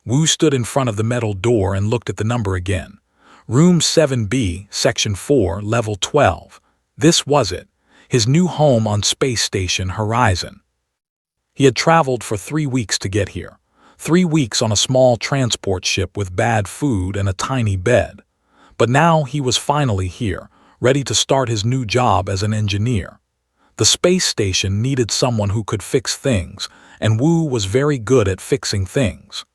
Wu stood in front of the metal door and looked at the number again. Room 7B, Section 4, Level 12. This was it, his new home on Space Station Horizon. He had traveled for 3 weeks to get here. 3 weeks on a small transport ship with bad food and a tiny bed. But now he was finally here, ready to start his new job as an engineer. The space station needed someone who could fix things, and Wu was very good at fixing things.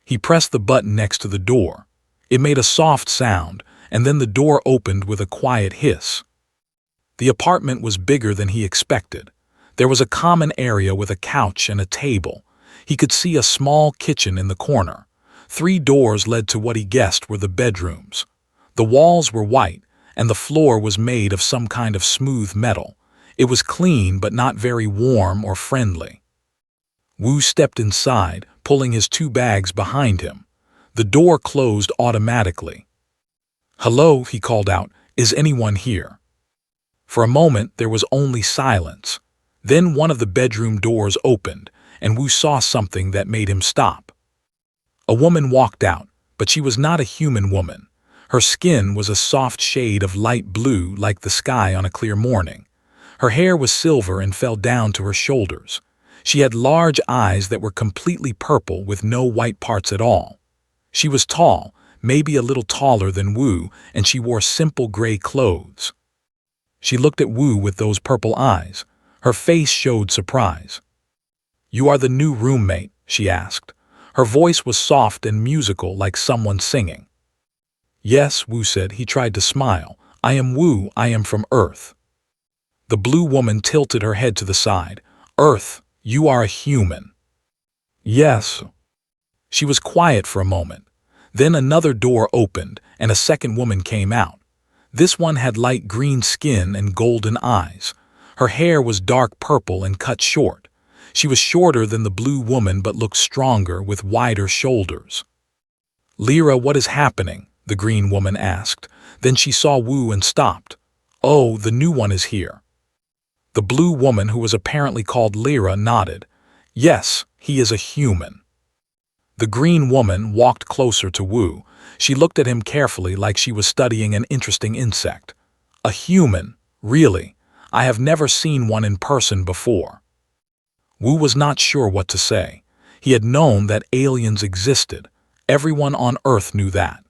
He pressed the button next to the door. It made a soft sound, and then the door opened with a quiet hiss. The apartment was bigger than he expected. There was a common area with a couch and a table. He could see a small kitchen in the corner. 3 doors led to what he guessed were the bedrooms. The walls were white, and the floor was made of some kind of smooth metal. It was clean but not very warm or friendly. Wu stepped inside, pulling his 2 bags behind him. The door closed automatically. "Hello," he called out. "Is anyone here?" For a moment there was only silence. Then one of the bedroom doors opened, and Wu saw something that made him stop. A woman walked out, but she was not a human woman. Her skin was a soft shade of light blue like the sky on a clear morning. Her hair was silver and fell down to her shoulders. She had large eyes that were completely purple with no white parts at all. She was tall, maybe a little taller than Wu, and she wore simple gray clothes. She looked at Wu with those purple eyes. Her face showed surprise. "You are the new roommate?" she asked. Her voice was soft and musical like someone singing. "Yes," Wu said. He tried to smile. "I am Wu. I am from Earth." The blue woman tilted her head to the side. "Earth, you are a human." "Yes." She was quiet for a moment. Then another door opened, and a second woman came out. This one had light green skin and golden eyes. Her hair was dark purple and cut short. She was shorter than the blue woman but looked stronger with wider shoulders. "Lyra, what is happening?" the green woman asked. Then she saw Wu and stopped. "Oh, the new one is here." The blue woman, who was apparently called Lyra, nodded. "Yes, he is a human." The green woman walked closer to Wu. She looked at him carefully like she was studying an interesting insect. "A human? Really? I have never seen one in person before." Wu was not sure what to say. He had known that aliens existed. Everyone on Earth knew that.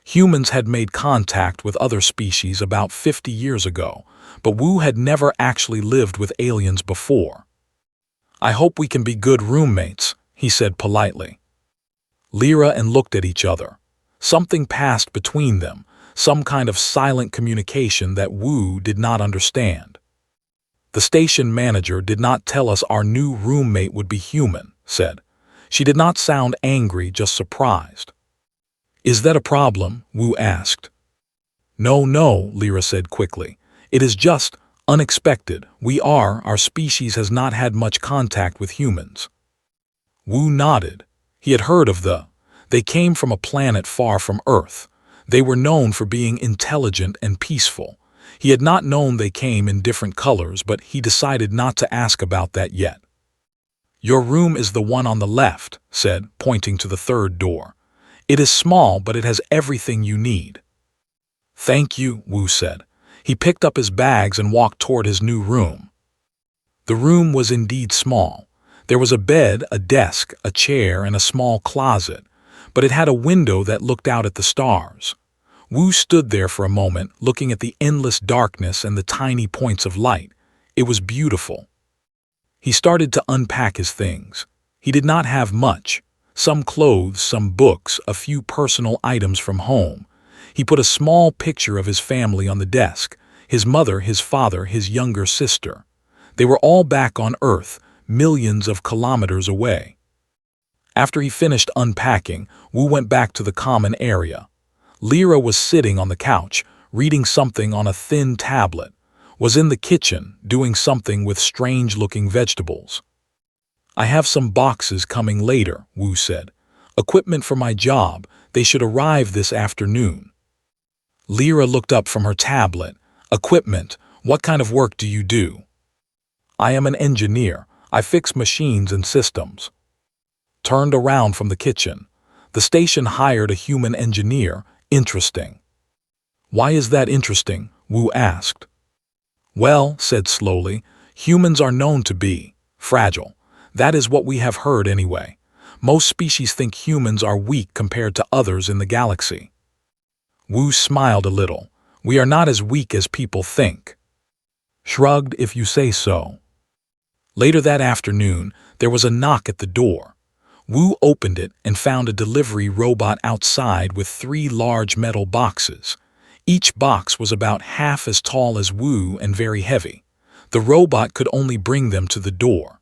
Humans had made contact with other species about 50 years ago, but Wu had never actually lived with aliens before. "I hope we can be good roommates," he said politely. Lyra and looked at each other. Something passed between them, some kind of silent communication that Wu did not understand. "The station manager did not tell us our new roommate would be human," said. She did not sound angry, just surprised. "Is that a problem?" Wu asked. "No, no," Lyra said quickly. "It is just unexpected. Our species has not had much contact with humans." Wu nodded. He had heard of they came from a planet far from Earth. They were known for being intelligent and peaceful. He had not known they came in different colors, but he decided not to ask about that yet. "Your room is the one on the left," said, pointing to the 3rd door. "It is small, but it has everything you need." "Thank you," Wu said. He picked up his bags and walked toward his new room. The room was indeed small. There was a bed, a desk, a chair, and a small closet, but it had a window that looked out at the stars. Wu stood there for a moment, looking at the endless darkness and the tiny points of light. It was beautiful. He started to unpack his things. He did not have much. Some clothes, some books, a few personal items from home. He put a small picture of his family on the desk, his mother, his father, his younger sister. They were all back on Earth, millions of kilometers away. After he finished unpacking, Wu went back to the common area. Lyra was sitting on the couch, reading something on a thin tablet, was in the kitchen, doing something with strange-looking vegetables. "I have some boxes coming later," Wu said. "Equipment for my job. They should arrive this afternoon." Lyra looked up from her tablet. "Equipment? What kind of work do you do?" "I am an engineer. I fix machines and systems." turned around from the kitchen. The station hired a human engineer. Interesting. Why is that interesting? Wu asked. Well, said slowly, humans are known to be fragile. That is what we have heard anyway. Most species think humans are weak compared to others in the galaxy. Wu smiled a little. We are not as weak as people think. Shrugged, if you say so. Later that afternoon, there was a knock at the door. Wu opened it and found a delivery robot outside with 3 large metal boxes. Each box was about half as tall as Wu and very heavy. The robot could only bring them to the door.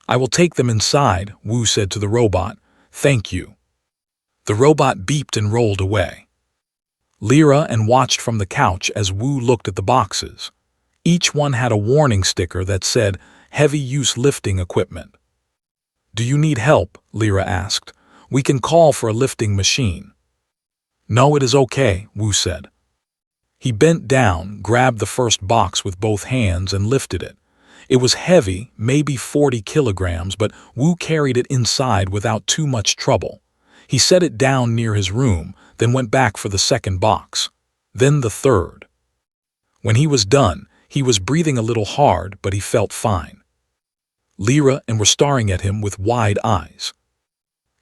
I will take them inside, Wu said to the robot. Thank you. The robot beeped and rolled away. Lyra and watched from the couch as Wu looked at the boxes. Each one had a warning sticker that said, heavy use lifting equipment. Do you need help? Lyra asked. We can call for a lifting machine. No, it is okay, Wu said. He bent down, grabbed the first box with both hands and lifted it. It was heavy, maybe 40 kilograms, but Wu carried it inside without too much trouble. He set it down near his room, then went back for the second box. Then the third. When he was done, he was breathing a little hard, but he felt fine. Lyra and were staring at him with wide eyes.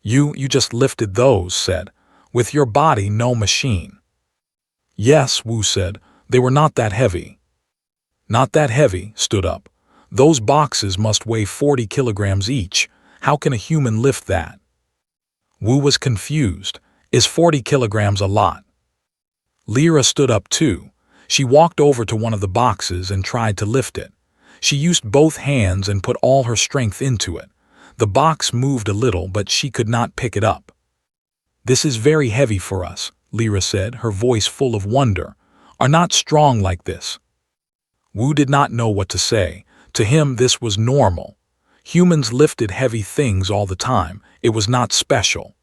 You just lifted those, said. With your body, no machine. Yes, Wu said. They were not that heavy. Not that heavy, stood up. Those boxes must weigh 40 kilograms each. How can a human lift that? Wu was confused. Is 40 kilograms a lot? Lyra stood up too. She walked over to one of the boxes and tried to lift it. She used both hands and put all her strength into it. The box moved a little, but she could not pick it up. This is very heavy for us, Lyra said, her voice full of wonder. Are not strong like this. Wu did not know what to say. To him, this was normal. Humans lifted heavy things all the time. It was not special.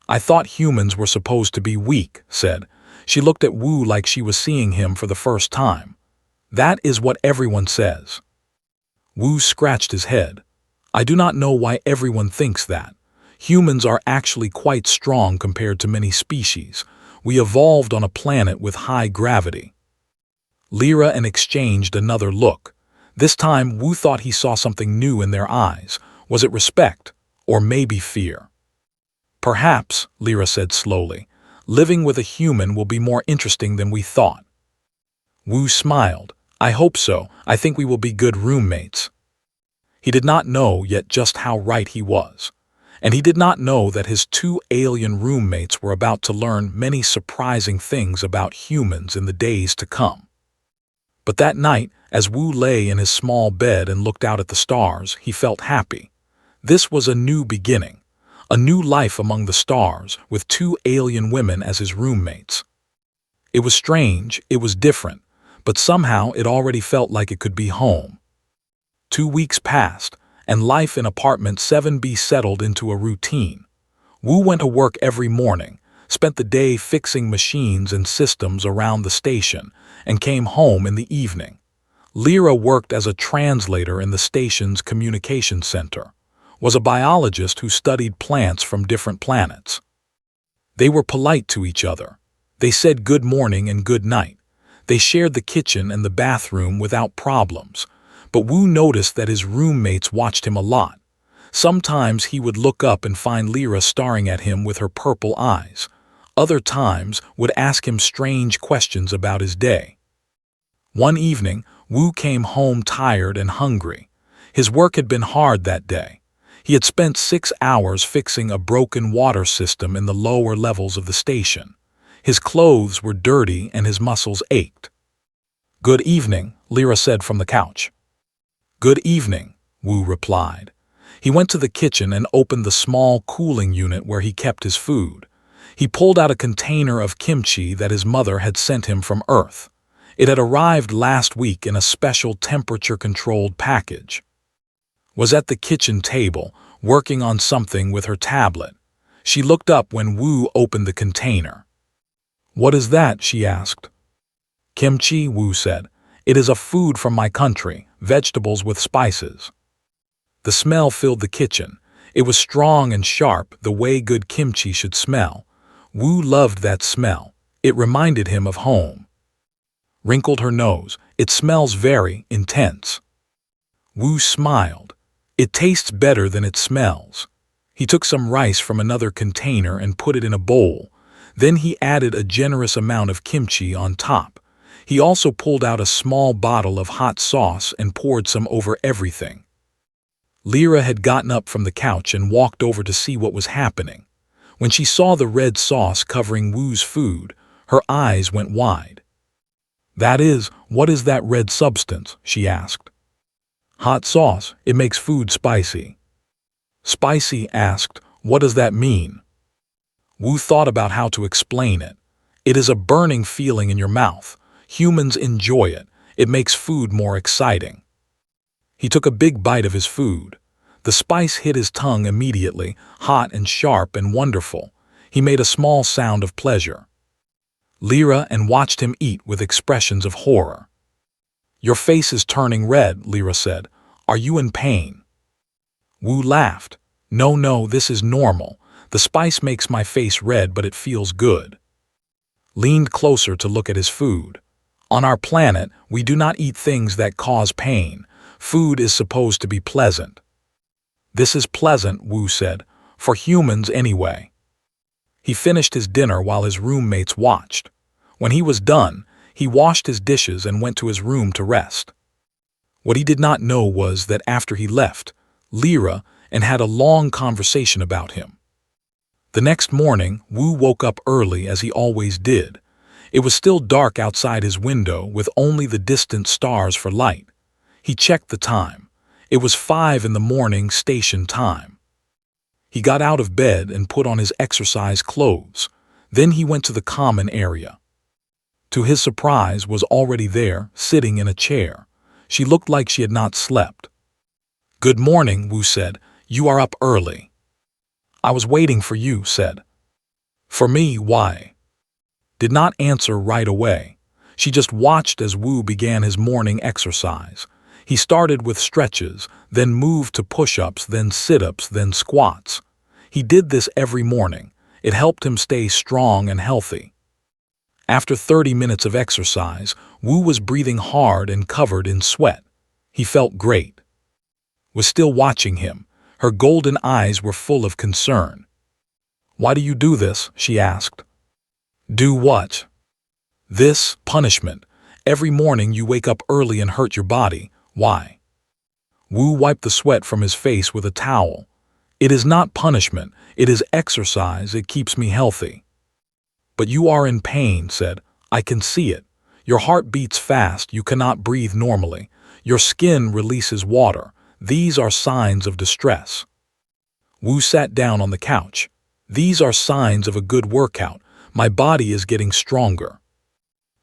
I thought humans were supposed to be weak, said. She looked at Wu like she was seeing him for the first time. That is what everyone says. Wu scratched his head. I do not know why everyone thinks that. Humans are actually quite strong compared to many species. We evolved on a planet with high gravity. Lyra and exchanged another look. This time, Wu thought he saw something new in their eyes. Was it respect, or maybe fear? Perhaps, Lyra said slowly, living with a human will be more interesting than we thought. Wu smiled. I hope so. I think we will be good roommates. He did not know yet just how right he was. And he did not know that his 2 alien roommates were about to learn many surprising things about humans in the days to come. But that night, as Wu lay in his small bed and looked out at the stars, he felt happy. This was a new beginning, a new life among the stars with 2 alien women as his roommates. It was strange, it was different, but somehow it already felt like it could be home. 2 weeks passed, and life in apartment 7B settled into a routine. Wu went to work every morning, spent the day fixing machines and systems around the station, and came home in the evening. Lyra worked as a translator in the station's communication center, was a biologist who studied plants from different planets. They were polite to each other. They said good morning and good night. They shared the kitchen and the bathroom without problems. But Wu noticed that his roommates watched him a lot. Sometimes he would look up and find Lyra staring at him with her purple eyes. Other times would ask him strange questions about his day. One evening, Wu came home tired and hungry. His work had been hard that day. He had spent 6 hours fixing a broken water system in the lower levels of the station. His clothes were dirty and his muscles ached. Good evening, Lyra said from the couch. Good evening, Wu replied. He went to the kitchen and opened the small cooling unit where he kept his food. He pulled out a container of kimchi that his mother had sent him from Earth. It had arrived last week in a special temperature-controlled package. Was at the kitchen table, working on something with her tablet. She looked up when Wu opened the container. What is that? She asked. Kimchi, Wu said. It is a food from my country, vegetables with spices. The smell filled the kitchen. It was strong and sharp, the way good kimchi should smell. Wu loved that smell. It reminded him of home. Wrinkled her nose. It smells very intense. Wu smiled. It tastes better than it smells. He took some rice from another container and put it in a bowl. Then he added a generous amount of kimchi on top. He also pulled out a small bottle of hot sauce and poured some over everything. Lyra had gotten up from the couch and walked over to see what was happening. When she saw the red sauce covering Wu's food, her eyes went wide. What is that red substance?" she asked. "Hot sauce. It makes food spicy." Spicy asked, "What does that mean?" Wu thought about how to explain it. "It is a burning feeling in your mouth. Humans enjoy it. It makes food more exciting." He took a big bite of his food. The spice hit his tongue immediately, hot and sharp and wonderful. He made a small sound of pleasure. Lyra and watched him eat with expressions of horror. "Your face is turning red," Lyra said. "Are you in pain?" Wu laughed. No, this is normal. The spice makes my face red, but it feels good." Leaned closer to look at his food. "On our planet, we do not eat things that cause pain. Food is supposed to be pleasant." "This is pleasant," Wu said. "For humans anyway." He finished his dinner while his roommates watched. When he was done, he washed his dishes and went to his room to rest. What he did not know was that after he left, Lyra and had a long conversation about him. The next morning, Wu woke up early as he always did. It was still dark outside his window with only the distant stars for light. He checked the time. It was 5 in the morning station time. He got out of bed and put on his exercise clothes. Then he went to the common area. To his surprise, was already there, sitting in a chair. She looked like she had not slept. "Good morning," Wu said. "You are up early." "I was waiting for you," said. "For me, why?" Did not answer right away. She just watched as Wu began his morning exercise. He started with stretches, then moved to push-ups, then sit-ups, then squats. He did this every morning. It helped him stay strong and healthy. After 30 minutes of exercise, Wu was breathing hard and covered in sweat. He felt great. Was still watching him. Her golden eyes were full of concern. "Why do you do this?" she asked. "Do what?" "This punishment. Every morning you wake up early and hurt your body. Why?" Wu wiped the sweat from his face with a towel. "It is not punishment. It is exercise. It keeps me healthy." "But you are in pain," said. "I can see it. Your heart beats fast. You cannot breathe normally. Your skin releases water. These are signs of distress." Wu sat down on the couch. "These are signs of a good workout. My body is getting stronger."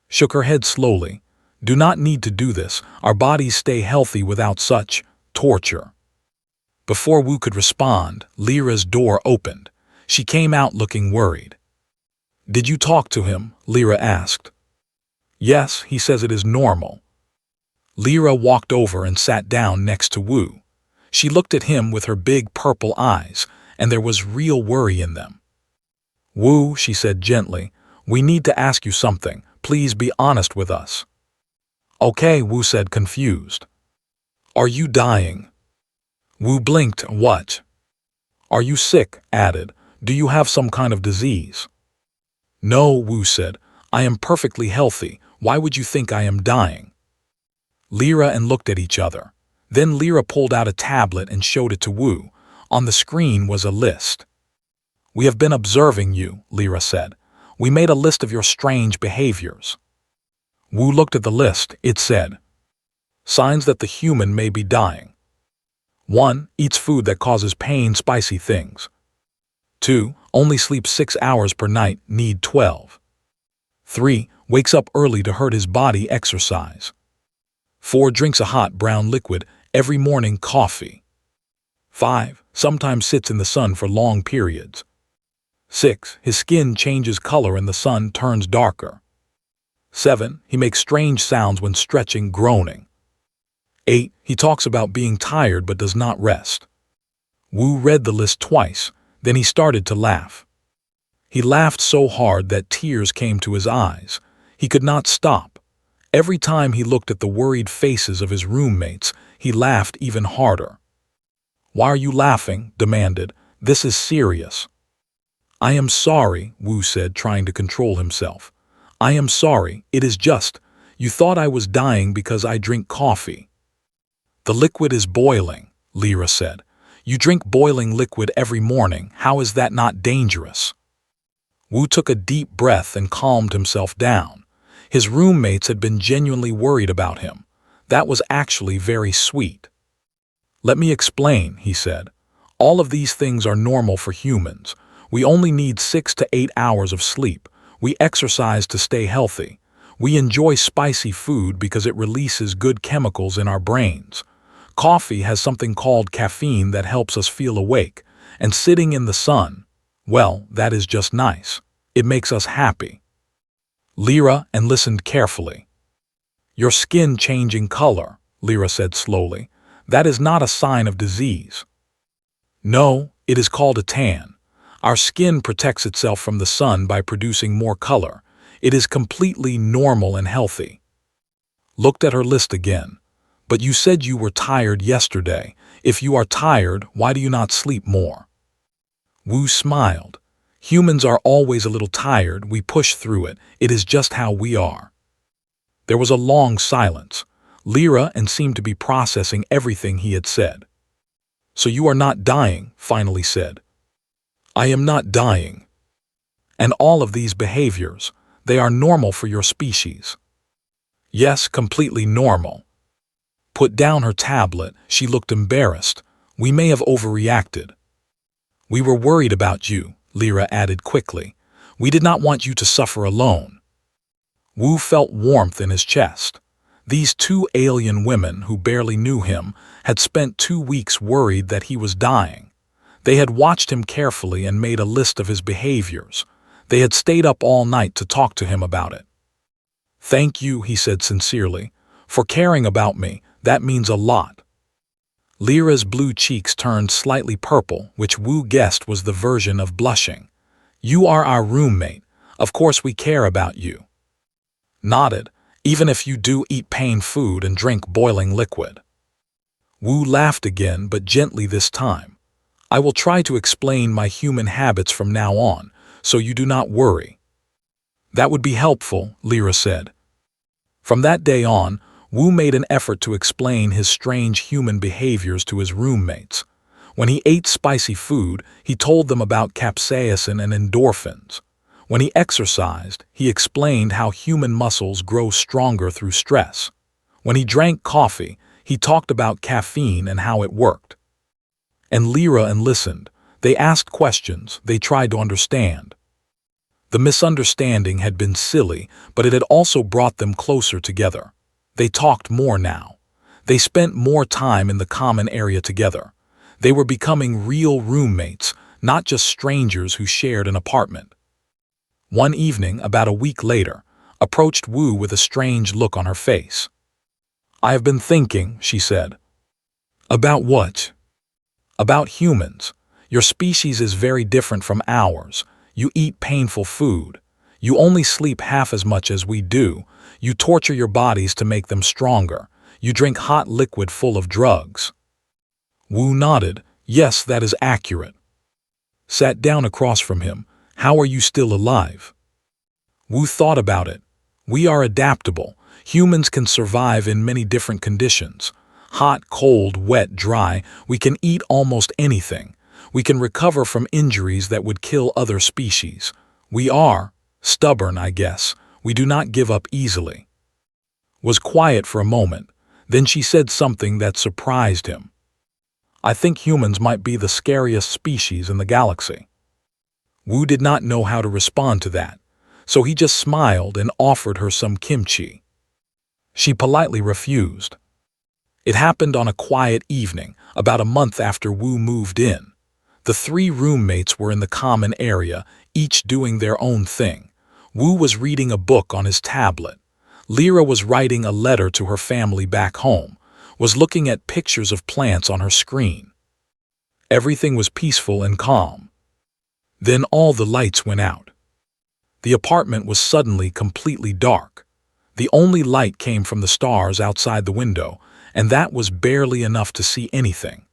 Shook her head slowly. "Do not need to do this. Our bodies stay healthy without such torture." Before Wu could respond, Lyra's door opened. She came out looking worried. "Did you talk to him?" Lyra asked. "Yes, he says it is normal." Lyra walked over and sat down next to Wu. She looked at him with her big purple eyes, and there was real worry in them. "Wu," she said gently, "we need to ask you something. Please be honest with us." "Okay," Wu said, confused. "Are you dying?" Wu blinked. "What?" "Are you sick?" added. "Do you have some kind of disease?" "No," Wu said. "I am perfectly healthy. Why would you think I am dying?" Lyra and looked at each other. Then Lyra pulled out a tablet and showed it to Wu. On the screen was a list. "We have been observing you," Lyra said. "We made a list of your strange behaviors." Wu looked at the list. It said, "Signs that the human may be dying. 1. Eats food that causes pain, spicy things. 2. Only sleeps 6 hours per night, need 12. 3. Wakes up early to hurt his body, exercise. 4. Drinks a hot brown liquid every morning, coffee. 5. Sometimes sits in the sun for long periods. 6. His skin changes color and the sun turns darker. 7. He makes strange sounds when stretching, groaning. 8. He talks about being tired but does not rest. Wu read the list twice, then he started to laugh. He laughed so hard that tears came to his eyes. He could not stop. Every time he looked at the worried faces of his roommates, he laughed even harder. "Why are you laughing?" demanded. "This is serious." "I am sorry," Wu said, trying to control himself. "I am sorry, it is just, you thought I was dying because I drink coffee." "The liquid is boiling," Lyra said. "You drink boiling liquid every morning, how is that not dangerous?" Wu took a deep breath and calmed himself down. His roommates had been genuinely worried about him. That was actually very sweet. "Let me explain," he said. "All of these things are normal for humans. We only need 6 to 8 hours of sleep. We exercise to stay healthy. We enjoy spicy food because it releases good chemicals in our brains. Coffee has something called caffeine that helps us feel awake. And sitting in the sun, well, that is just nice. It makes us happy." Lyra and listened carefully. "Your skin changing color," Lyra said slowly. "That is not a sign of disease." "No, it is called a tan. Our skin protects itself from the sun by producing more color. It is completely normal and healthy." Looked at her list again. "But you said you were tired yesterday. If you are tired, why do you not sleep more?" Wu smiled. "Humans are always a little tired, we push through it. It is just how we are." There was a long silence. Lyra and seemed to be processing everything he had said. "So you are not dying," finally said. "I am not dying. And all of these behaviors, they are normal for your species." "Yes, completely normal." Put down her tablet, she looked embarrassed. "We may have overreacted." "We were worried about you," Lyra added quickly. "We did not want you to suffer alone." Wu felt warmth in his chest. These two alien women who barely knew him had spent 2 weeks worried that he was dying. They had watched him carefully and made a list of his behaviors. They had stayed up all night to talk to him about it. "Thank you," he said sincerely, "for caring about me. That means a lot." Lyra's blue cheeks turned slightly purple, which Wu guessed was the version of blushing. "You are our roommate. Of course we care about you." Nodded, "Even if you do eat pain food and drink boiling liquid." Wu laughed again, but gently this time. "I will try to explain my human habits from now on, so you do not worry." "That would be helpful," Lyra said. From that day on, Wu made an effort to explain his strange human behaviors to his roommates. When he ate spicy food, he told them about capsaicin and endorphins. When he exercised, he explained how human muscles grow stronger through stress. When he drank coffee, he talked about caffeine and how it worked. And Lyra and listened. They asked questions, they tried to understand. The misunderstanding had been silly, but it had also brought them closer together. They talked more now. They spent more time in the common area together. They were becoming real roommates, not just strangers who shared an apartment. One evening, about a week later, approached Wu with a strange look on her face. "I have been thinking," she said. "About what?" "About humans. Your species is very different from ours. You eat painful food. You only sleep half as much as we do. You torture your bodies to make them stronger. You drink hot liquid full of drugs." Wu nodded. "Yes, that is accurate." Sat down across from him. "How are you still alive?" Wu thought about it. "We are adaptable. Humans can survive in many different conditions. Hot, cold, wet, dry. We can eat almost anything. We can recover from injuries that would kill other species. We are stubborn, I guess. We do not give up easily." Was quiet for a moment. Then she said something that surprised him. "I think humans might be the scariest species in the galaxy." Wu did not know how to respond to that, so he just smiled and offered her some kimchi. She politely refused. It happened on a quiet evening, about a month after Wu moved in. The 3 roommates were in the common area, each doing their own thing. Wu was reading a book on his tablet. Lyra was writing a letter to her family back home, was looking at pictures of plants on her screen. Everything was peaceful and calm. Then all the lights went out. The apartment was suddenly completely dark. The only light came from the stars outside the window, and that was barely enough to see anything.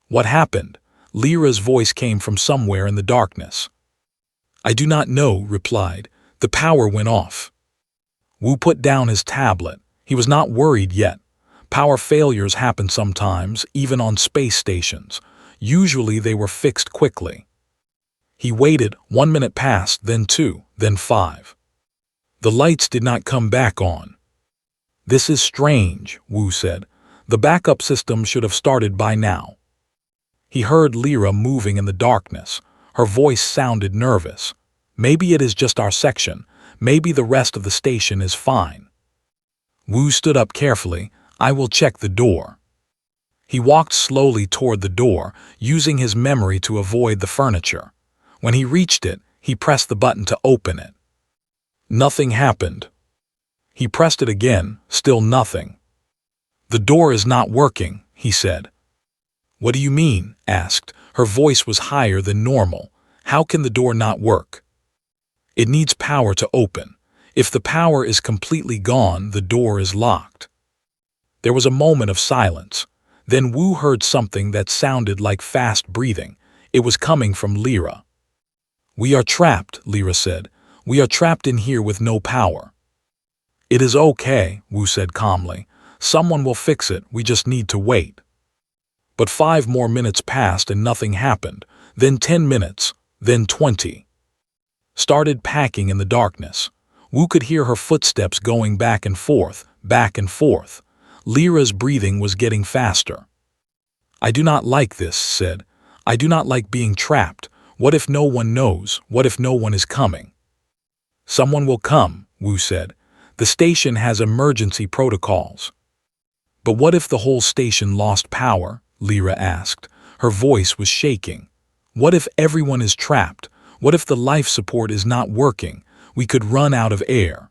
"What happened?" Lyra's voice came from somewhere in the darkness. "I do not know," replied. "The power went off." Wu put down his tablet. He was not worried yet. Power failures happen sometimes, even on space stations. Usually they were fixed quickly. He waited. 1 minute passed, then 2, then 5. The lights did not come back on. "This is strange," Wu said. "The backup system should have started by now." He heard Lyra moving in the darkness. Her voice sounded nervous. "Maybe it is just our section. Maybe the rest of the station is fine." Wu stood up carefully. "I will check the door." He walked slowly toward the door, using his memory to avoid the furniture. When he reached it, he pressed the button to open it. Nothing happened. He pressed it again, still nothing. "The door is not working," he said. "What do you mean?" asked. Her voice was higher than normal. "How can the door not work?" "It needs power to open. If the power is completely gone, the door is locked." There was a moment of silence. Then Wu heard something that sounded like fast breathing. It was coming from Lyra. "We are trapped," Lyra said. "We are trapped in here with no power." "It is okay," Wu said calmly. "Someone will fix it, we just need to wait." But 5 more minutes passed and nothing happened. Then 10 minutes, then 20. Started packing in the darkness. Wu could hear her footsteps going back and forth, back and forth. Lyra's breathing was getting faster. "I do not like this," said. "I do not like being trapped. What if no one knows? What if no one is coming?" "Someone will come," Wu said. "The station has emergency protocols." "But what if the whole station lost power?" Lyra asked. Her voice was shaking. "What if everyone is trapped? What if the life support is not working? We could run out of air."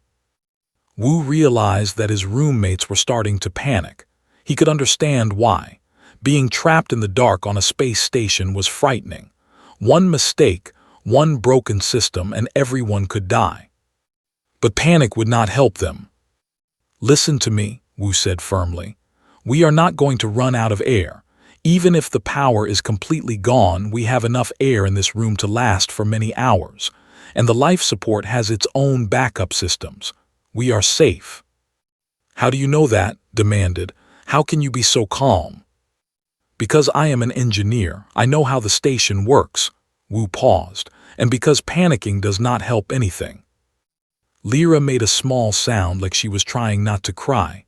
Wu realized that his roommates were starting to panic. He could understand why. Being trapped in the dark on a space station was frightening. One mistake, one broken system, and everyone could die. But panic would not help them. "Listen to me," Wu said firmly. "We are not going to run out of air. Even if the power is completely gone, we have enough air in this room to last for many hours. And the life support has its own backup systems. We are safe." "How do you know that?" demanded. "How can you be so calm?" "Because I am an engineer. I know how the station works." Wu paused. "And because panicking does not help anything." Lyra made a small sound like she was trying not to cry.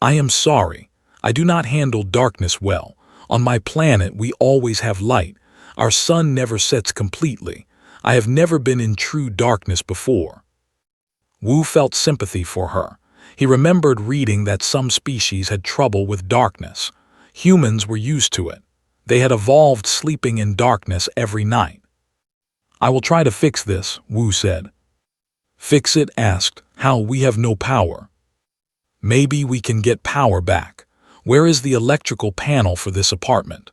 "I am sorry. I do not handle darkness well. On my planet we always have light. Our sun never sets completely. I have never been in true darkness before." Wu felt sympathy for her. He remembered reading that some species had trouble with darkness. Humans were used to it. They had evolved sleeping in darkness every night. "I will try to fix this," Wu said. "Fix it?" asked. "How? We have no power." "Maybe we can get power back. Where is the electrical panel for this apartment?"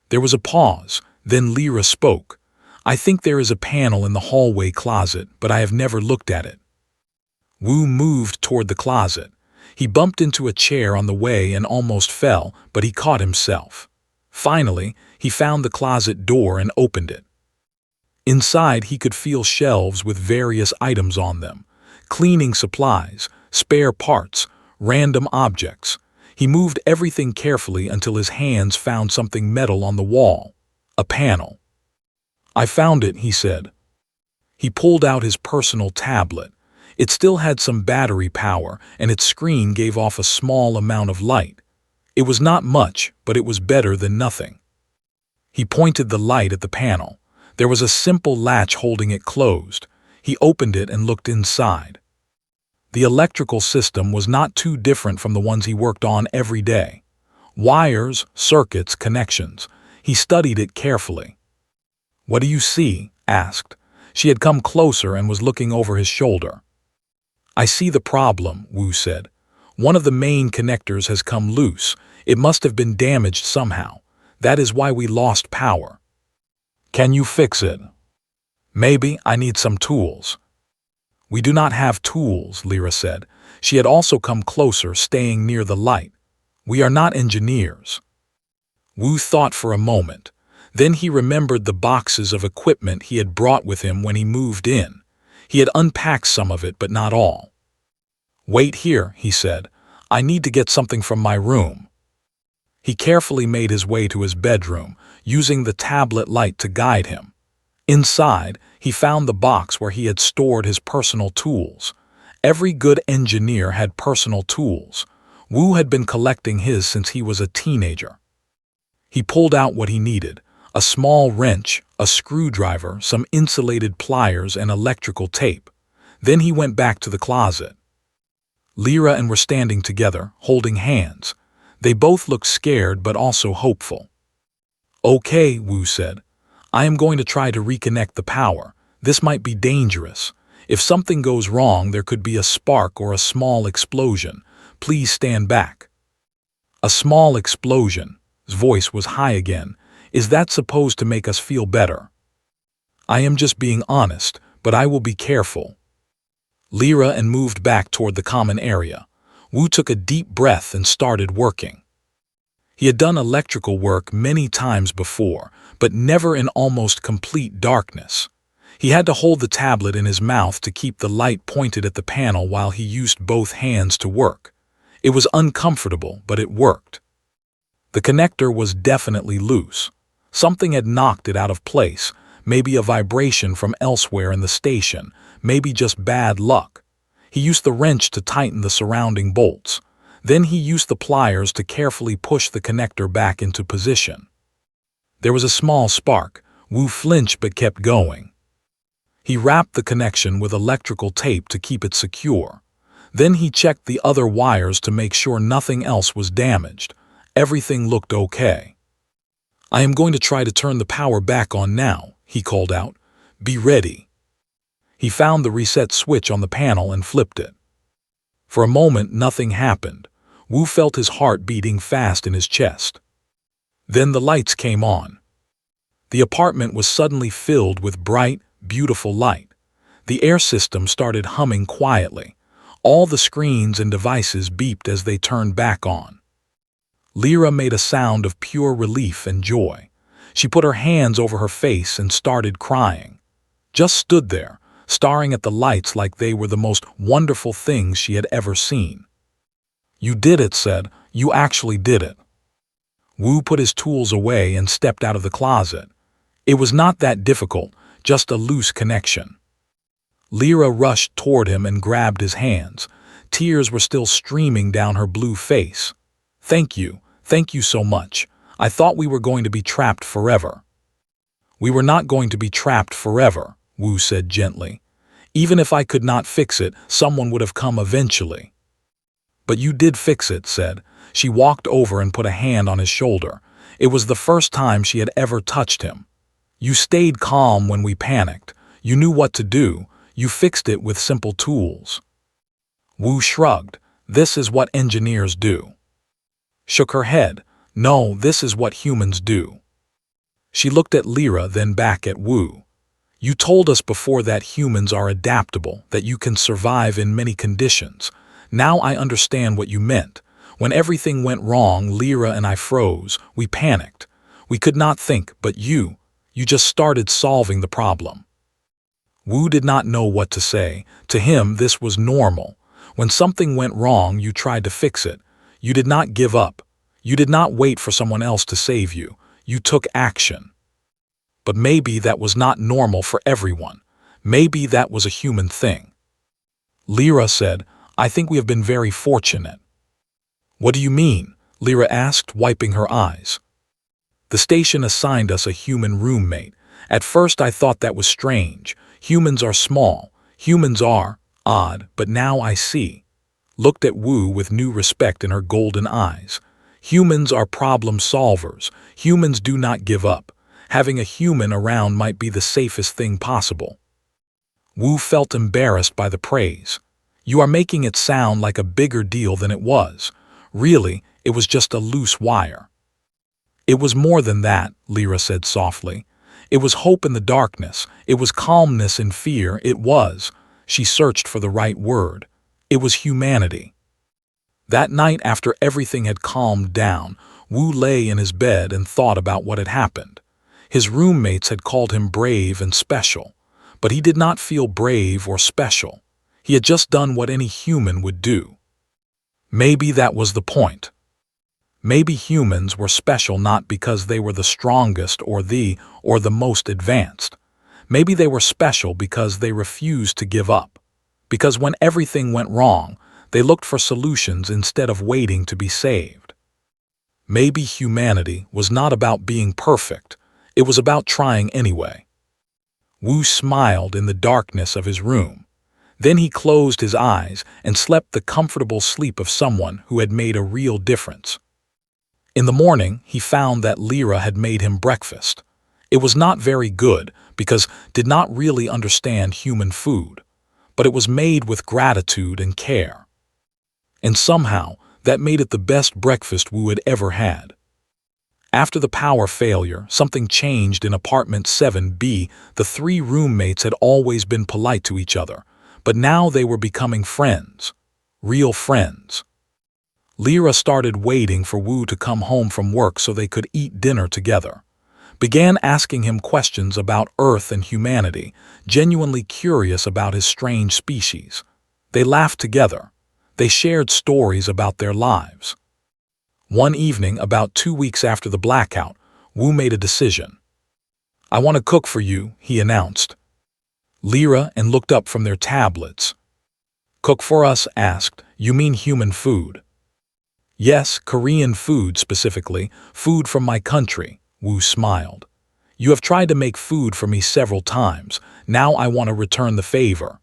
There was a pause. Then Lyra spoke. "I think there is a panel in the hallway closet, but I have never looked at it." Wu moved toward the closet. He bumped into a chair on the way and almost fell, but he caught himself. Finally, he found the closet door and opened it. Inside, he could feel shelves with various items on them. Cleaning supplies, spare parts, random objects. He moved everything carefully until his hands found something metal on the wall. A panel. "I found it," he said. He pulled out his personal tablet. It still had some battery power, and its screen gave off a small amount of light. It was not much, but it was better than nothing. He pointed the light at the panel. There was a simple latch holding it closed. He opened it and looked inside. The electrical system was not too different from the ones he worked on every day. Wires, circuits, connections. He studied it carefully. "What do you see?" asked. She had come closer and was looking over his shoulder. "I see the problem," Wu said. "One of the main connectors has come loose. It must have been damaged somehow. That is why we lost power. Can you fix it? Maybe I need some tools. We do not have tools, Lyra said. She had also come closer, staying near the light. We are not engineers. Wu thought for a moment. Then he remembered the boxes of equipment he had brought with him when he moved in. He had unpacked some of it, but not all. Wait here, he said. I need to get something from my room. He carefully made his way to his bedroom, using the tablet light to guide him. Inside, he found the box where he had stored his personal tools. Every good engineer had personal tools. Wu had been collecting his since he was a teenager. He pulled out what he needed: a small wrench, a screwdriver, some insulated pliers, and electrical tape. Then he went back to the closet. Lyra and were standing together, holding hands. They both looked scared but also hopeful. Okay, Wu said. I am going to try to reconnect the power. This might be dangerous. If something goes wrong, there could be a spark or a small explosion. Please stand back. A small explosion. His voice was high again. Is that supposed to make us feel better? I am just being honest, but I will be careful. Lyra and moved back toward the common area. Wu took a deep breath and started working. He had done electrical work many times before, but never in almost complete darkness. He had to hold the tablet in his mouth to keep the light pointed at the panel while he used both hands to work. It was uncomfortable, but it worked. The connector was definitely loose. Something had knocked it out of place, maybe a vibration from elsewhere in the station, maybe just bad luck. He used the wrench to tighten the surrounding bolts. Then he used the pliers to carefully push the connector back into position. There was a small spark. Wu flinched but kept going. He wrapped the connection with electrical tape to keep it secure. Then he checked the other wires to make sure nothing else was damaged. Everything looked okay. I am going to try to turn the power back on now, he called out. Be ready. He found the reset switch on the panel and flipped it. For a moment, nothing happened. Wu felt his heart beating fast in his chest. Then the lights came on. The apartment was suddenly filled with bright, beautiful light. The air system started humming quietly. All the screens and devices beeped as they turned back on. Lyra made a sound of pure relief and joy. She put her hands over her face and started crying. Just stood there, staring at the lights like they were the most wonderful things she had ever seen. You did it, said. You actually did it. Wu put his tools away and stepped out of the closet. It was not that difficult, just a loose connection. Lyra rushed toward him and grabbed his hands. Tears were still streaming down her blue face. Thank you so much. I thought we were going to be trapped forever. We were not going to be trapped forever, Wu said gently. Even if I could not fix it, someone would have come eventually. But you did fix it, said. She walked over and put a hand on his shoulder. It was the first time she had ever touched him. You stayed calm when we panicked. You knew what to do. You fixed it with simple tools. Wu shrugged. This is what engineers do. Shook her head. No, this is what humans do. She looked at Lyra, then back at Wu. You told us before that humans are adaptable, that you can survive in many conditions. Now I understand what you meant. When everything went wrong, Lyra and I froze. We panicked. We could not think, but you just started solving the problem. Wu did not know what to say. To him, this was normal. When something went wrong, you tried to fix it. You did not give up. You did not wait for someone else to save you. You took action. But maybe that was not normal for everyone. Maybe that was a human thing. Lyra said, I think we have been very fortunate. What do you mean? Lyra asked, wiping her eyes. The station assigned us a human roommate. At first I thought that was strange. Humans are small. Humans are odd, but now I see. Looked at Wu with new respect in her golden eyes. Humans are problem solvers. Humans do not give up. Having a human around might be the safest thing possible. Wu felt embarrassed by the praise. You are making it sound like a bigger deal than it was. Really, it was just a loose wire. It was more than that, Lyra said softly. It was hope in the darkness. It was calmness in fear. It was, she searched for the right word, it was humanity. That night, after everything had calmed down, Wu lay in his bed and thought about what had happened. His roommates had called him brave and special, but he did not feel brave or special. He had just done what any human would do. Maybe that was the point. Maybe humans were special not because they were the strongest or the most advanced. Maybe they were special because they refused to give up. Because when everything went wrong, they looked for solutions instead of waiting to be saved. Maybe humanity was not about being perfect. It was about trying anyway. Wu smiled in the darkness of his room. Then he closed his eyes and slept the comfortable sleep of someone who had made a real difference. In the morning, he found that Lyra had made him breakfast. It was not very good because did not really understand human food, but it was made with gratitude and care. And somehow, that made it the best breakfast Wu had ever had. After the power failure, something changed in apartment 7B. The three roommates had always been polite to each other, but now they were becoming friends. Real friends. Lyra started waiting for Wu to come home from work so they could eat dinner together. Began asking him questions about Earth and humanity, genuinely curious about his strange species. They laughed together. They shared stories about their lives. One evening, about 2 weeks after the blackout, Wu made a decision. "I want to cook for you," he announced. Lyra and looked up from their tablets. "Cook for us?" asked. "You mean human food?" "Yes, Korean food specifically, food from my country," Wu smiled. "You have tried to make food for me several times. Now I want to return the favor."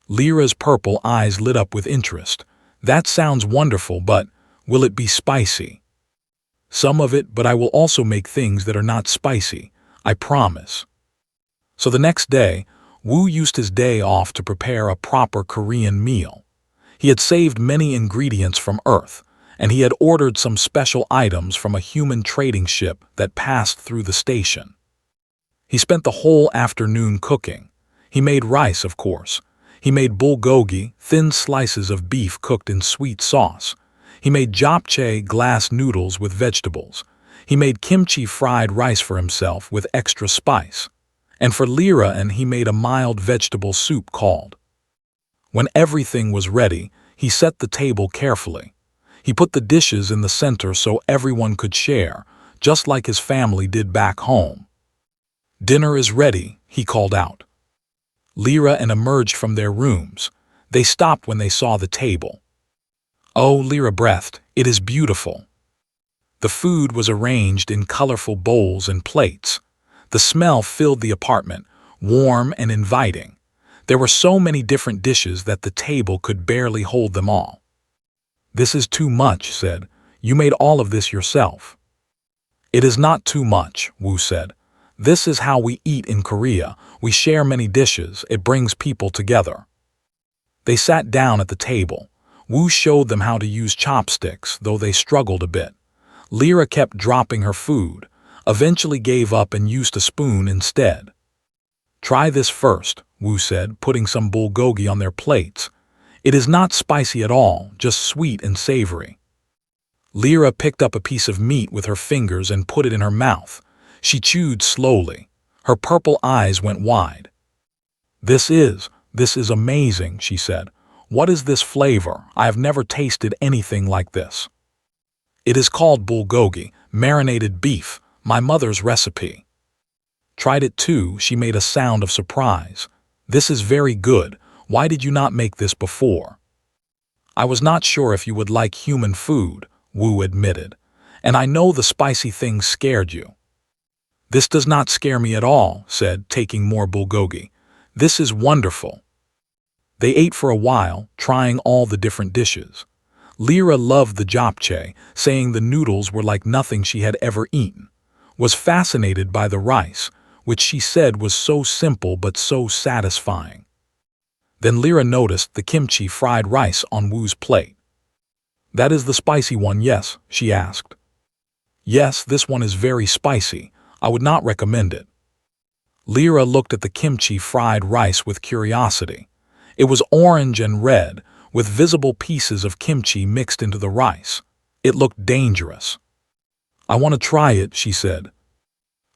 Lyra's purple eyes lit up with interest. "That sounds wonderful, but will it be spicy?" "Some of it, but I will also make things that are not spicy. I promise." So the next day, Wu used his day off to prepare a proper Korean meal. He had saved many ingredients from Earth, and he had ordered some special items from a human trading ship that passed through the station. He spent the whole afternoon cooking. He made rice, of course. He made bulgogi, thin slices of beef cooked in sweet sauce. He made japchae, glass noodles with vegetables. He made kimchi fried rice for himself with extra spice. And for Lyra and he made a mild vegetable soup called. When everything was ready, he set the table carefully. He put the dishes in the center so everyone could share, just like his family did back home. "Dinner is ready," he called out. Lyra and emerged from their rooms. They stopped when they saw the table. "Oh," Lyra breathed, "it is beautiful." The food was arranged in colorful bowls and plates. The smell filled the apartment, warm and inviting. There were so many different dishes that the table could barely hold them all. "This is too much," said. "You made all of this yourself." "It is not too much," Wu said. "This is how we eat in Korea. We share many dishes. It brings people together." They sat down at the table. Wu showed them how to use chopsticks, though they struggled a bit. Lyra kept dropping her food, eventually gave up and used a spoon instead. "Try this first," Wu said, putting some bulgogi on their plates. "It is not spicy at all, just sweet and savory." Lyra picked up a piece of meat with her fingers and put it in her mouth. She chewed slowly. Her purple eyes went wide. This is amazing," she said. "What is this flavor? I have never tasted anything like this." "It is called bulgogi, marinated beef, my mother's recipe." "Tried it too," she made a sound of surprise. "This is very good. Why did you not make this before?" "I was not sure if you would like human food," Wu admitted. "And I know the spicy things scared you." "This does not scare me at all," said, taking more bulgogi. "This is wonderful." They ate for a while, trying all the different dishes. Lyra loved the japchae, saying the noodles were like nothing she had ever eaten. Was fascinated by the rice, which she said was so simple but so satisfying. Then Lyra noticed the kimchi fried rice on Wu's plate. "That is the spicy one, yes?" she asked. Yes, this one is very spicy. I would not recommend it. Lyra looked at the kimchi fried rice with curiosity. It was orange and red, with visible pieces of kimchi mixed into the rice. It looked dangerous. I want to try it, she said.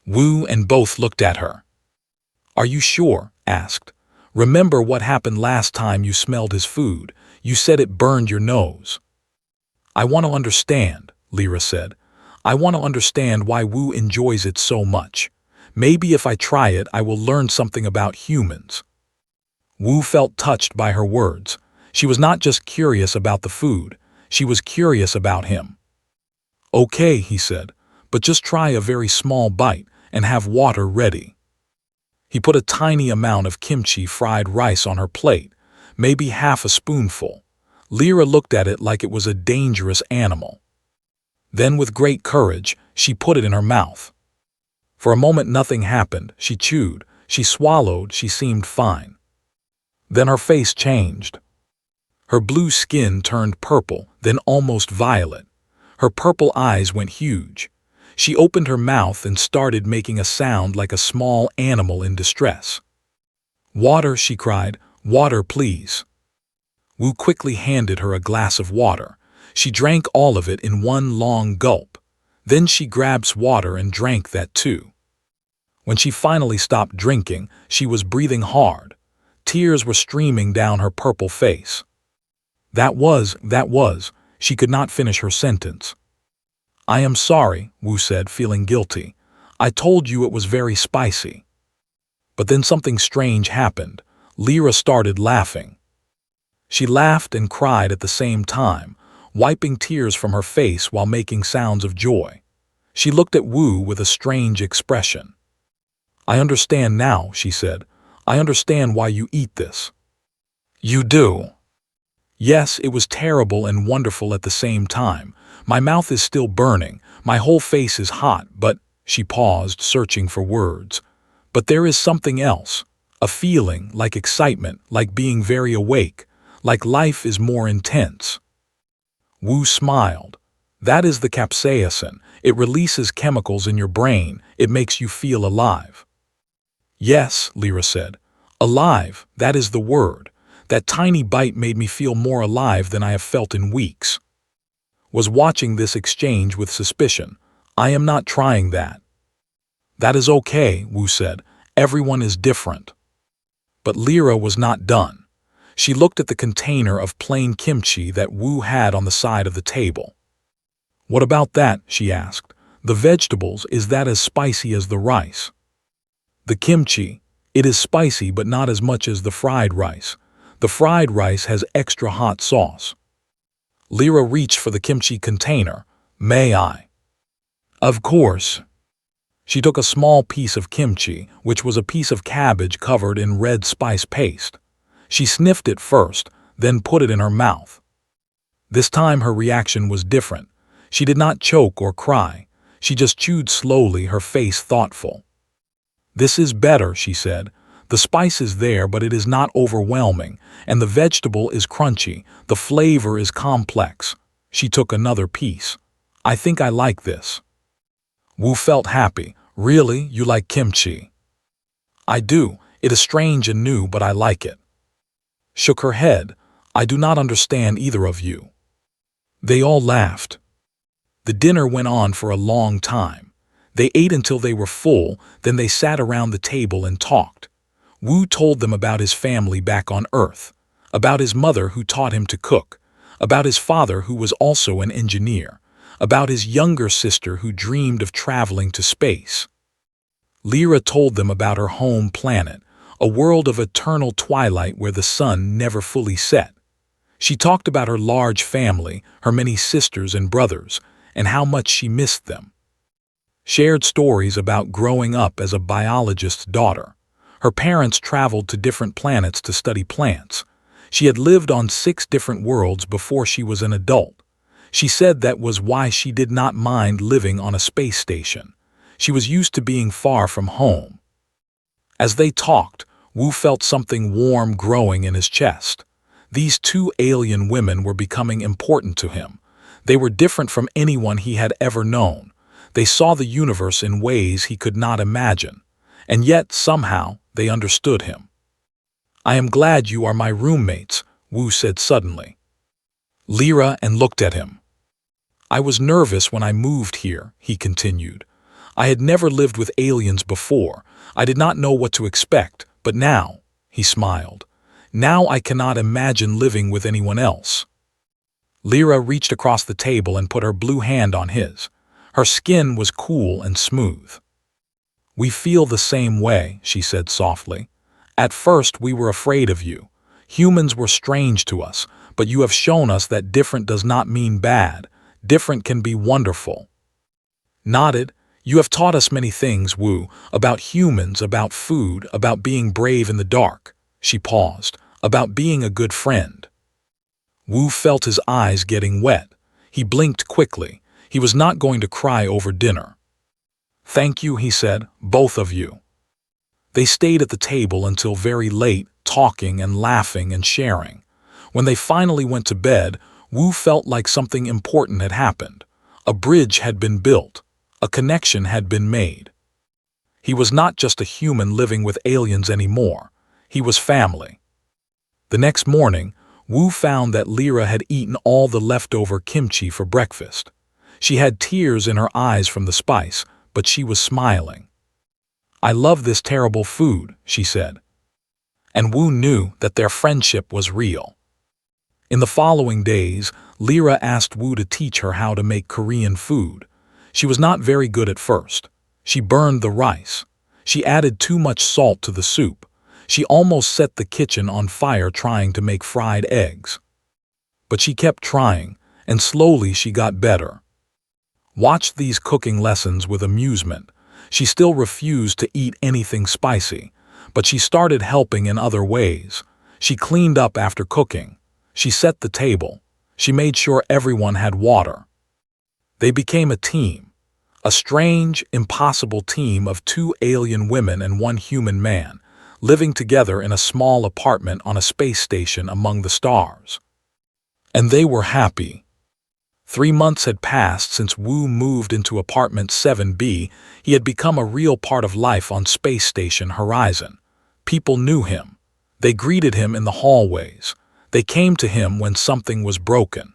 Wu and both looked at her. Are you sure? Asked. Remember what happened last time you smelled his food. You said it burned your nose. I want to understand, Lyra said. I want to understand why Wu enjoys it so much. Maybe if I try it, I will learn something about humans. Wu felt touched by her words. She was not just curious about the food, she was curious about him. Okay, he said, but just try a very small bite and have water ready. He put a tiny amount of kimchi fried rice on her plate, maybe half a spoonful. Lyra looked at it like it was a dangerous animal. Then with great courage, she put it in her mouth. For a moment nothing happened. She chewed, she swallowed, she seemed fine. Then her face changed. Her blue skin turned purple, then almost violet. Her purple eyes went huge. She opened her mouth and started making a sound like a small animal in distress. Water, she cried. Water, please. Wu quickly handed her a glass of water. She drank all of it in one long gulp. Then she grabbed water and drank that too. When she finally stopped drinking, she was breathing hard. Tears were streaming down her purple face. That was, she could not finish her sentence. I am sorry, Wu said, feeling guilty. I told you it was very spicy. But then something strange happened. Lyra started laughing. She laughed and cried at the same time, wiping tears from her face while making sounds of joy. She looked at Wu with a strange expression. I understand now, she said. I understand why you eat this. You do? Yes, it was terrible and wonderful at the same time. My mouth is still burning, my whole face is hot, but, she paused, searching for words. But there is something else. A feeling, like excitement, like being very awake, like life is more intense. Wu smiled. That is the capsaicin. It releases chemicals in your brain. It makes you feel alive. Yes, Lyra said. Alive, that is the word. That tiny bite made me feel more alive than I have felt in weeks. Was watching this exchange with suspicion. I am not trying that. That is okay, Wu said. Everyone is different. But Lyra was not done. She looked at the container of plain kimchi that Wu had on the side of the table. What about that? She asked. The vegetables, is that as spicy as the rice? The kimchi, it is spicy but not as much as the fried rice. The fried rice has extra hot sauce. Lyra reached for the kimchi container. May I? Of course. She took a small piece of kimchi, which was a piece of cabbage covered in red spice paste. She sniffed it first, then put it in her mouth. This time her reaction was different. She did not choke or cry. She just chewed slowly, her face thoughtful. This is better, she said. The spice is there, but it is not overwhelming, and the vegetable is crunchy. The flavor is complex. She took another piece. I think I like this. Wu felt happy. Really? You like kimchi? I do. It is strange and new, but I like it. Shook her head. I do not understand either of you. They all laughed. The dinner went on for a long time. They ate until they were full, then they sat around the table and talked. Wu told them about his family back on Earth, about his mother who taught him to cook, about his father who was also an engineer, about his younger sister who dreamed of traveling to space. Lyra told them about her home planet, a world of eternal twilight where the sun never fully set. She talked about her large family, her many sisters and brothers, and how much she missed them. Shared stories about growing up as a biologist's daughter. Her parents traveled to different planets to study plants. She had lived on 6 different worlds before she was an adult. She said that was why she did not mind living on a space station. She was used to being far from home. As they talked, Wu felt something warm growing in his chest. These 2 alien women were becoming important to him. They were different from anyone he had ever known. They saw the universe in ways he could not imagine, and yet somehow they understood him. "I am glad you are my roommates," Wu said suddenly. Lyra and looked at him. "I was nervous when I moved here," he continued. "I had never lived with aliens before. I did not know what to expect, but now," he smiled, "now I cannot imagine living with anyone else." Lyra reached across the table and put her blue hand on his. Her skin was cool and smooth. "We feel the same way," she said softly. "At first we were afraid of you. Humans were strange to us, but you have shown us that different does not mean bad. Different can be wonderful." Nodded. "You have taught us many things, Wu, about humans, about food, about being brave in the dark." She paused. "About being a good friend." Wu felt his eyes getting wet. He blinked quickly. He was not going to cry over dinner. "Thank you," he said, "both of you." They stayed at the table until very late, talking and laughing and sharing. When they finally went to bed, Wu felt like something important had happened. A bridge had been built. A connection had been made. He was not just a human living with aliens anymore. He was family. The next morning, Wu found that Lyra had eaten all the leftover kimchi for breakfast. She had tears in her eyes from the spice, but she was smiling. "I love this terrible food," she said. And Wu knew that their friendship was real. In the following days, Lyra asked Wu to teach her how to make Korean food. She was not very good at first. She burned the rice. She added too much salt to the soup. She almost set the kitchen on fire trying to make fried eggs. But she kept trying, and slowly she got better. Watched these cooking lessons with amusement. She still refused to eat anything spicy, but she started helping in other ways. She cleaned up after cooking. She set the table. She made sure everyone had water. They became a team. A strange, impossible team of 2 alien women and 1 human man, living together in a small apartment on a space station among the stars. And they were happy. 3 months had passed since Wu moved into apartment 7B. He had become a real part of life on Space Station Horizon. People knew him. They greeted him in the hallways. They came to him when something was broken.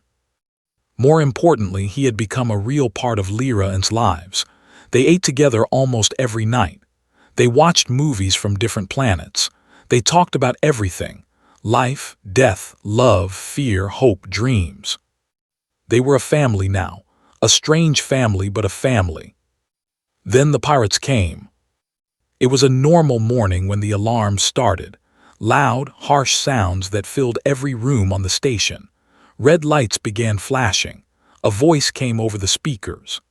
More importantly, he had become a real part of Lyra and's lives. They ate together almost every night. They watched movies from different planets. They talked about everything: life, death, love, fear, hope, dreams. They were a family now, a strange family, but a family. Then the pirates came. It was a normal morning when the alarm started. Loud, harsh sounds that filled every room on the station. Red lights began flashing. A voice came over the speakers.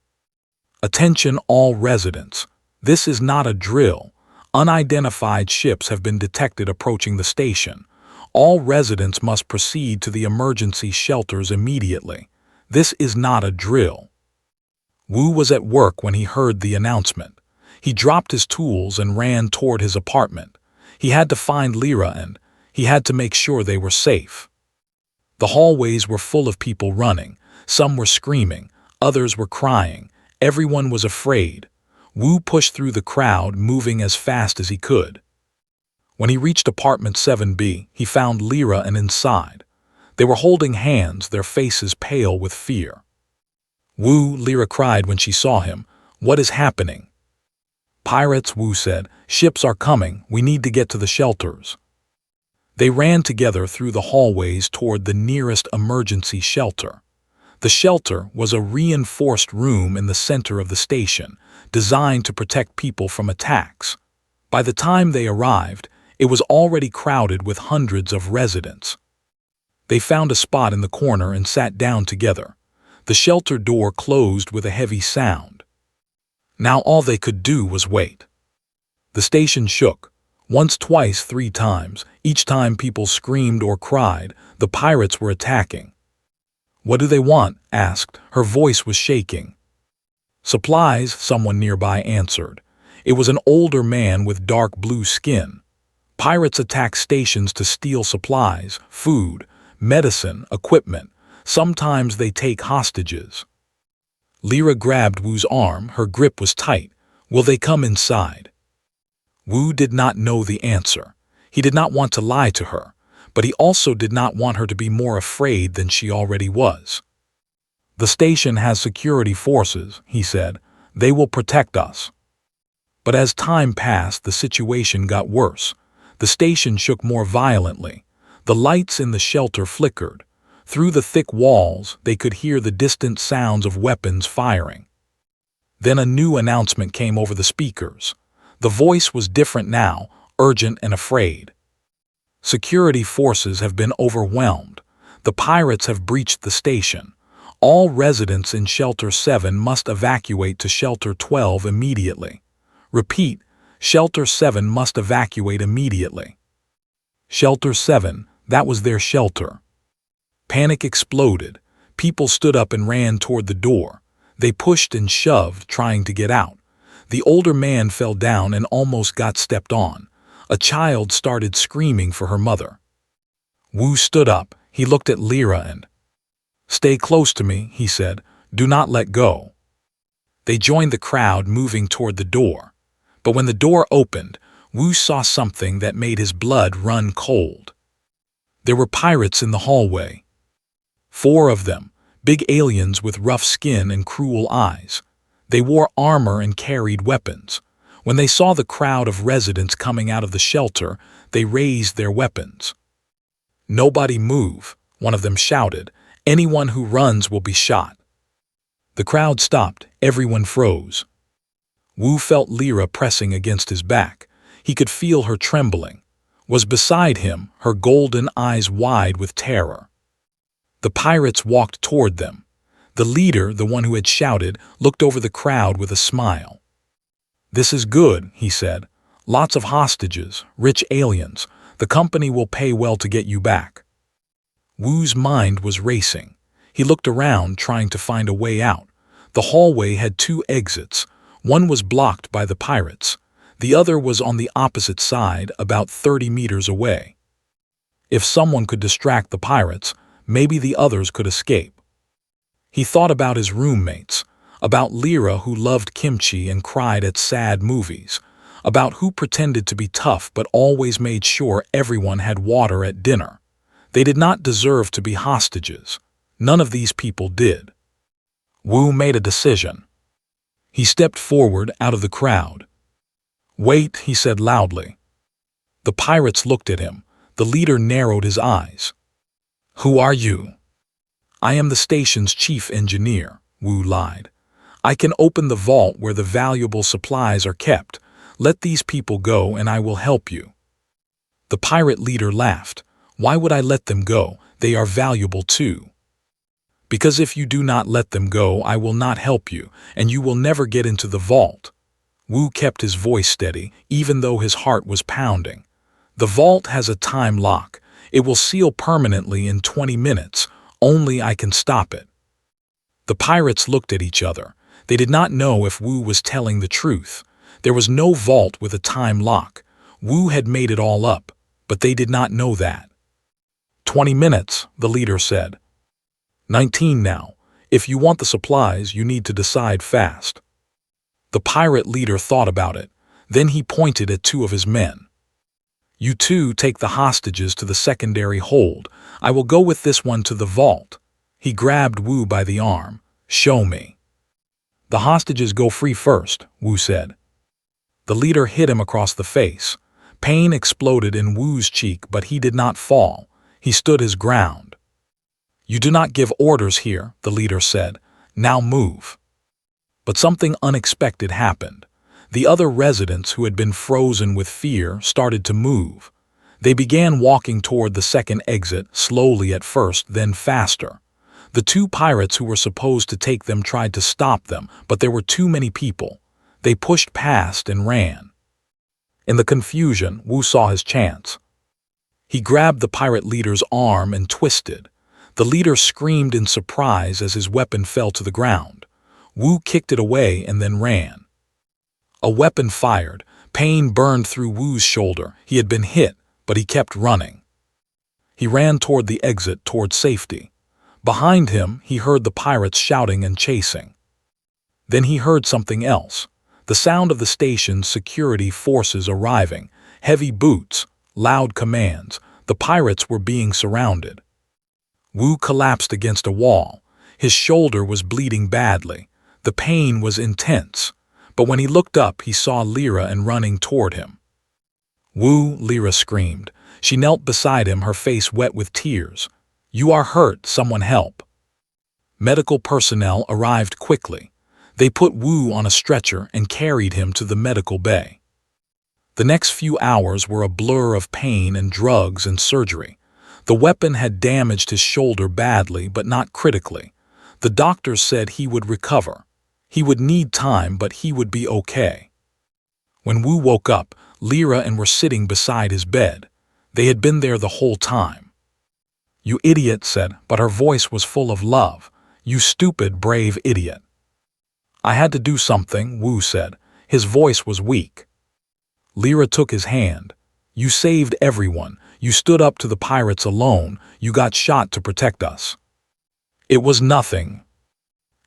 "Attention all residents. This is not a drill. Unidentified ships have been detected approaching the station. All residents must proceed to the emergency shelters immediately. This is not a drill." Wu was at work when he heard the announcement. He dropped his tools and ran toward his apartment. He had to find Lyra and he had to make sure they were safe. The hallways were full of people running. Some were screaming, others were crying. Everyone was afraid. Wu pushed through the crowd, moving as fast as he could. When he reached apartment 7B, he found Lyra and inside. They were holding hands, their faces pale with fear. "Wu," Lyra cried when she saw him. "What is happening?" "Pirates," Wu said. "Ships are coming. We need to get to the shelters." They ran together through the hallways toward the nearest emergency shelter. The shelter was a reinforced room in the center of the station, designed to protect people from attacks. By the time they arrived, it was already crowded with hundreds of residents. They found a spot in the corner and sat down together. The shelter door closed with a heavy sound. Now all they could do was wait. The station shook. Once, twice, 3 times. Each time people screamed or cried. The pirates were attacking. "What do they want?" asked. Her voice was shaking. "Supplies," someone nearby answered. It was an older man with dark blue skin. "Pirates attack stations to steal supplies, food, medicine, equipment. Sometimes they take hostages." Lyra grabbed Wu's arm. Her grip was tight. "Will they come inside?" Wu did not know the answer. He did not want to lie to her, but he also did not want her to be more afraid than she already was. "The station has security forces," he said. "They will protect us." But as time passed, the situation got worse. The station shook more violently. The lights in the shelter flickered. Through the thick walls, they could hear the distant sounds of weapons firing. Then a new announcement came over the speakers. The voice was different now, urgent and afraid. "Security forces have been overwhelmed. The pirates have breached the station. All residents in Shelter 7 must evacuate to Shelter 12 immediately. Repeat, Shelter 7 must evacuate immediately." Shelter 7, that was their shelter. Panic exploded. People stood up and ran toward the door. They pushed and shoved, trying to get out. The older man fell down and almost got stepped on. A child started screaming for her mother. Wu stood up. He looked at Lyra and, "Stay close to me," he said. "Do not let go." They joined the crowd moving toward the door. But when the door opened, Wu saw something that made his blood run cold. There were pirates in the hallway. 4 of them, big aliens with rough skin and cruel eyes. They wore armor and carried weapons. When they saw the crowd of residents coming out of the shelter, they raised their weapons. "Nobody move," one of them shouted. "Anyone who runs will be shot." The crowd stopped. Everyone froze. Wu felt Lyra pressing against his back. He could feel her trembling. Was beside him, her golden eyes wide with terror. The pirates walked toward them. The leader, the one who had shouted, looked over the crowd with a smile. "This is good," he said. "Lots of hostages, rich aliens. The company will pay well to get you back." Wu's mind was racing. He looked around, trying to find a way out. The hallway had 2 exits. One was blocked by the pirates. The other was on the opposite side, about 30 meters away. If someone could distract the pirates, maybe the others could escape. He thought about his roommates, about Lyra who loved kimchi and cried at sad movies, about who pretended to be tough but always made sure everyone had water at dinner. They did not deserve to be hostages. None of these people did. Wu made a decision. He stepped forward out of the crowd. "Wait," he said loudly. The pirates looked at him. The leader narrowed his eyes. "Who are you?" "I am the station's chief engineer," Wu lied. "I can open the vault where the valuable supplies are kept. Let these people go and I will help you." The pirate leader laughed. "Why would I let them go? They are valuable too." "Because if you do not let them go, I will not help you, and you will never get into the vault." Wu kept his voice steady, even though his heart was pounding. "The vault has a time lock. It will seal permanently in 20 minutes. Only I can stop it." The pirates looked at each other. They did not know if Wu was telling the truth. There was no vault with a time lock. Wu had made it all up, but they did not know that. 20 minutes, the leader said. 19 now. If you want the supplies, you need to decide fast. The pirate leader thought about it. Then he pointed at 2 of his men. "You 2 take the hostages to the secondary hold. I will go with this one to the vault." He grabbed Wu by the arm. "Show me." "The hostages go free first," Wu said. The leader hit him across the face. Pain exploded in Wu's cheek, but he did not fall. He stood his ground. "You do not give orders here," the leader said. "Now move." But something unexpected happened. The other residents who had been frozen with fear started to move. They began walking toward the second exit, slowly at first, then faster. The 2 pirates who were supposed to take them tried to stop them, but there were too many people. They pushed past and ran. In the confusion, Wu saw his chance. He grabbed the pirate leader's arm and twisted. The leader screamed in surprise as his weapon fell to the ground. Wu kicked it away and then ran. A weapon fired. Pain burned through Wu's shoulder. He had been hit, but he kept running. He ran toward the exit, toward safety. Behind him, he heard the pirates shouting and chasing. Then he heard something else. The sound of the station's security forces arriving. Heavy boots, loud commands. The pirates were being surrounded. Wu collapsed against a wall. His shoulder was bleeding badly. The pain was intense. But when he looked up, he saw Lyra and running toward him. "Wu," Lyra screamed. She knelt beside him, her face wet with tears. "You are hurt, someone help." Medical personnel arrived quickly. They put Wu on a stretcher and carried him to the medical bay. The next few hours were a blur of pain and drugs and surgery. The weapon had damaged his shoulder badly, but not critically. The doctors said he would recover. He would need time, but he would be okay. When Wu woke up, Lyra and were sitting beside his bed. They had been there the whole time. "You idiot," said, but her voice was full of love. "You stupid, brave idiot." "I had to do something," Wu said. His voice was weak. Lyra took his hand. "You saved everyone. You stood up to the pirates alone. You got shot to protect us." "It was nothing."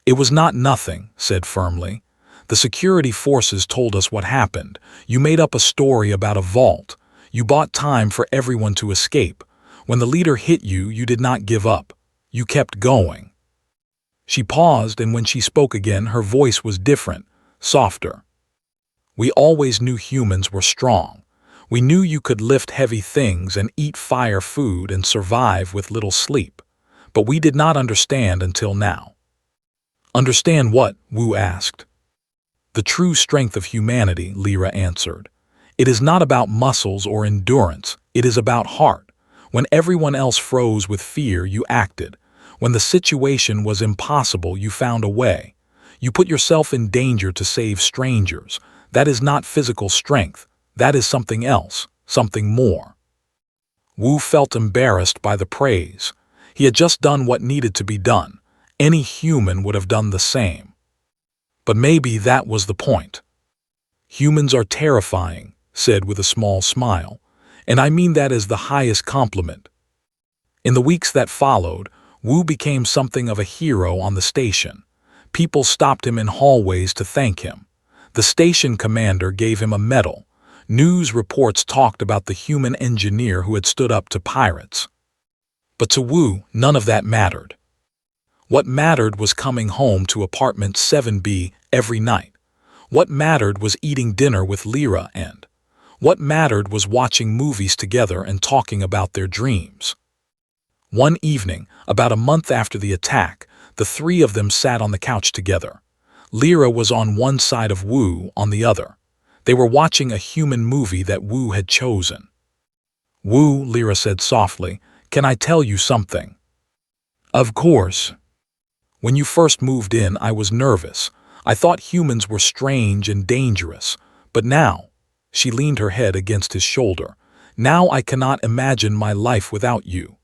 "It was not nothing," said firmly. "The security forces told us what happened. You made up a story about a vault. You bought time for everyone to escape. When the leader hit you, you did not give up. You kept going." She paused, and when she spoke again, her voice was different, softer. "We always knew humans were strong. We knew you could lift heavy things and eat fire food and survive with little sleep. But we did not understand until now." "Understand what?" Wu asked. "The true strength of humanity," Lyra answered. "It is not about muscles or endurance. It is about heart. When everyone else froze with fear, you acted. When the situation was impossible, you found a way. You put yourself in danger to save strangers. That is not physical strength. That is something else, something more." Wu felt embarrassed by the praise. He had just done what needed to be done. Any human would have done the same. But maybe that was the point. "Humans are terrifying," said with a small smile, "and I mean that as the highest compliment." In the weeks that followed, Wu became something of a hero on the station. People stopped him in hallways to thank him. The station commander gave him a medal. News reports talked about the human engineer who had stood up to pirates. But to Wu, none of that mattered. What mattered was coming home to apartment 7B every night. What mattered was eating dinner with Lyra, and what mattered was watching movies together and talking about their dreams. One evening, about a month after the attack, the three of them sat on the couch together. Lyra was on one side of Wu, on the other. They were watching a human movie that Wu had chosen. "Wu," Lyra said softly, "can I tell you something?" "Of course." "When you first moved in, I was nervous. I thought humans were strange and dangerous. But now," she leaned her head against his shoulder, "now I cannot imagine my life without you."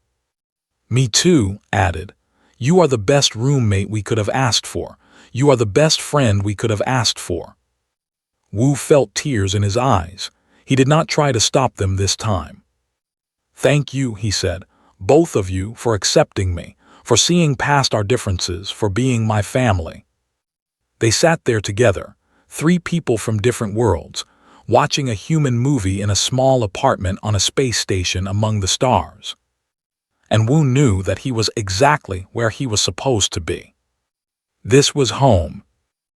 "Me too," added. "You are the best roommate we could have asked for. You are the best friend we could have asked for." Wu felt tears in his eyes. He did not try to stop them this time. "Thank you," he said, "both of you, for accepting me, for seeing past our differences, for being my family." They sat there together, three people from different worlds, watching a human movie in a small apartment on a space station among the stars. And Wu knew that he was exactly where he was supposed to be. This was home.